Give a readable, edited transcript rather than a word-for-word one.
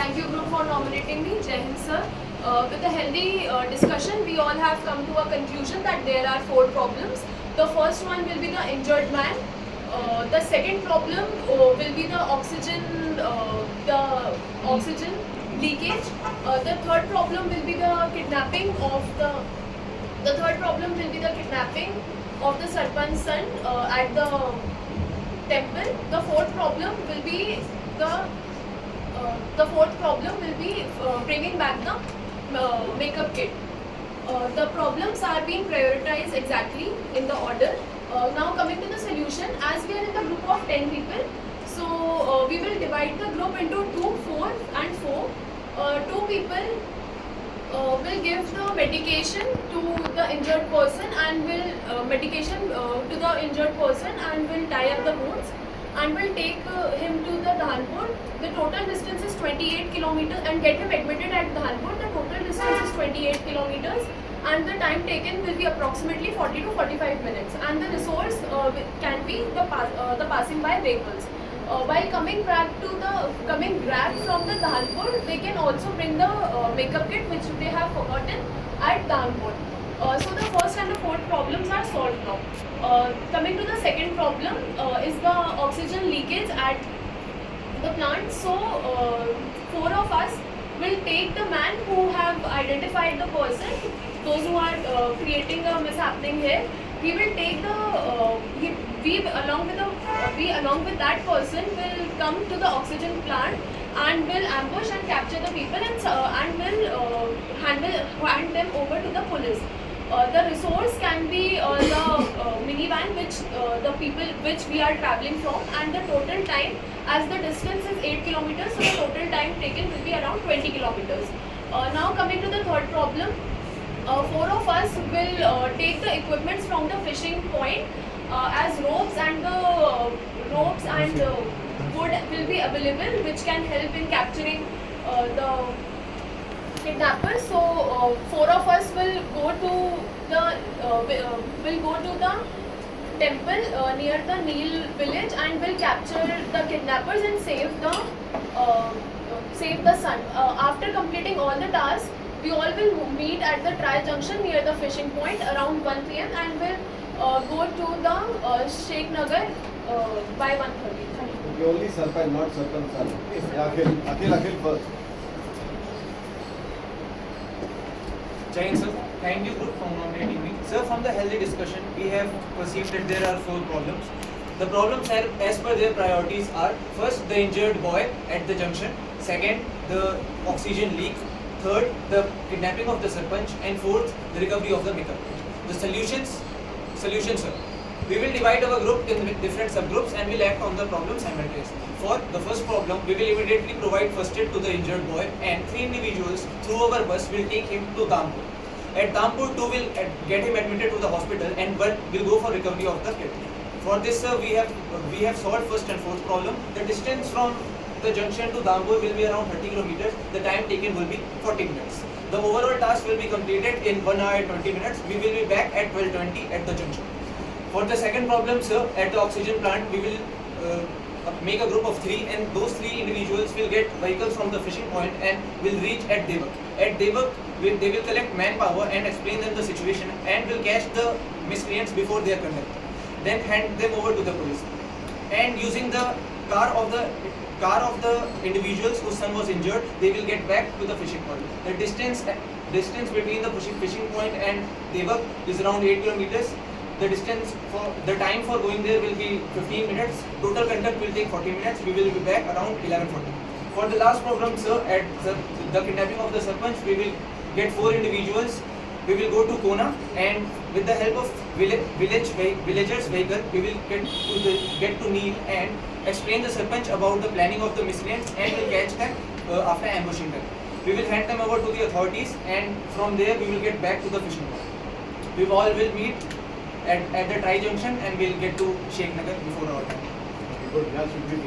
Thank you group for nominating me. Jai Hind sir. With a healthy discussion, we all have come to a conclusion that there are 4 problems. The first one will be the injured man. The second problem will be the oxygen leakage. The third problem will be the kidnapping of the Sarpanch's son at the temple. The fourth problem will be bringing back the makeup kit. The problems are being prioritized exactly in the order. Now coming to the solution, as we are in the group of 10 people, so we will divide the group into 2, 4 and 4. 2 people will give the medication to the injured person and will tie up the wounds and will take him to the Dhahanpur. The total distance is 28 kilometers and get him admitted at Dhahanpur. The total distance is 28 kilometers and the time taken will be approximately 40 to 45 minutes, and the resource can be the passing by vehicles. While coming back from the Dhahanpur, they can also bring the makeup kit which they have forgotten at Dhahanpur. So the first and the fourth problems are solved now. Coming to the second problem is the oxygen leakage at the plant. So 4 of us will take the man who have identified the person, those who are creating a mishappening here. We will take we along with that person will come to the oxygen plant and will ambush and capture the people and will hand them over to the police. The resource can be the minivan which we are traveling from, and the total time, as the distance is 8 kilometers, so the total time taken will be around 20 kilometers. Now coming to the third problem, 4 of us will take the equipments from the fishing point, as ropes and wood will be available, which can help in capturing the kidnappers. So 4 of us will go to the temple near the Neel village and will capture the kidnappers and save the son. After completing all the tasks, we all will meet at the trial junction near the fishing point around 1 p.m. and will go to the Sheikh Nagar by 1:30. Okay, only Sarpanch, not Sarpanch son. Akhil first. Jai Hind sir, thank you group for nominating me. Sir, from the healthy discussion, we have perceived that there are 4 problems. The problems are, as per their priorities, are: first, the injured boy at the junction; second, the oxygen leak; third, the kidnapping of the Sarpanch; and fourth, the recovery of the makeup. The solutions, sir. We will divide our group in different subgroups and will act on the problem simultaneously. For the first problem, we will immediately provide first aid to the injured boy, and 3 individuals through our bus will take him to Dhampur. At Dhampur, 2 will get him admitted to the hospital and 1 will go for recovery of the kit. For this, sir, we have solved first and fourth problem. The distance from the junction to Dhampur will be around 30 kilometers. The time taken will be 40 minutes. The overall task will be completed in 1 hour and 20 minutes. We will be back at 12:20 at the junction. For the second problem, sir, at the oxygen plant, we will make a group of 3, and those 3 individuals will get vehicles from the fishing point and will reach at Devak. At Devak, they will collect manpower and explain them the situation and will catch the miscreants before they are condemned. Then hand them over to the police. And using the car of the individuals whose son was injured, they will get back to the fishing point. The distance between the fishing point and Devak is around 8 kilometers. The time for going there will be 15 minutes. Total conduct will take 40 minutes. We will be back around 11:40. For the last problem, sir, at the kidnapping of the Sarpanch, we will get 4 individuals. We will go to Kona, and with the help of villagers' vehicle, we will get to Neel and explain the Sarpanch about the planning of the miscreants and will catch them after ambushing them. We will hand them over to the authorities, and from there we will get back to the fishing point. We all will meet at the tri junction and we'll get to Sheikh Nagar before our time. Good, yeah, should be.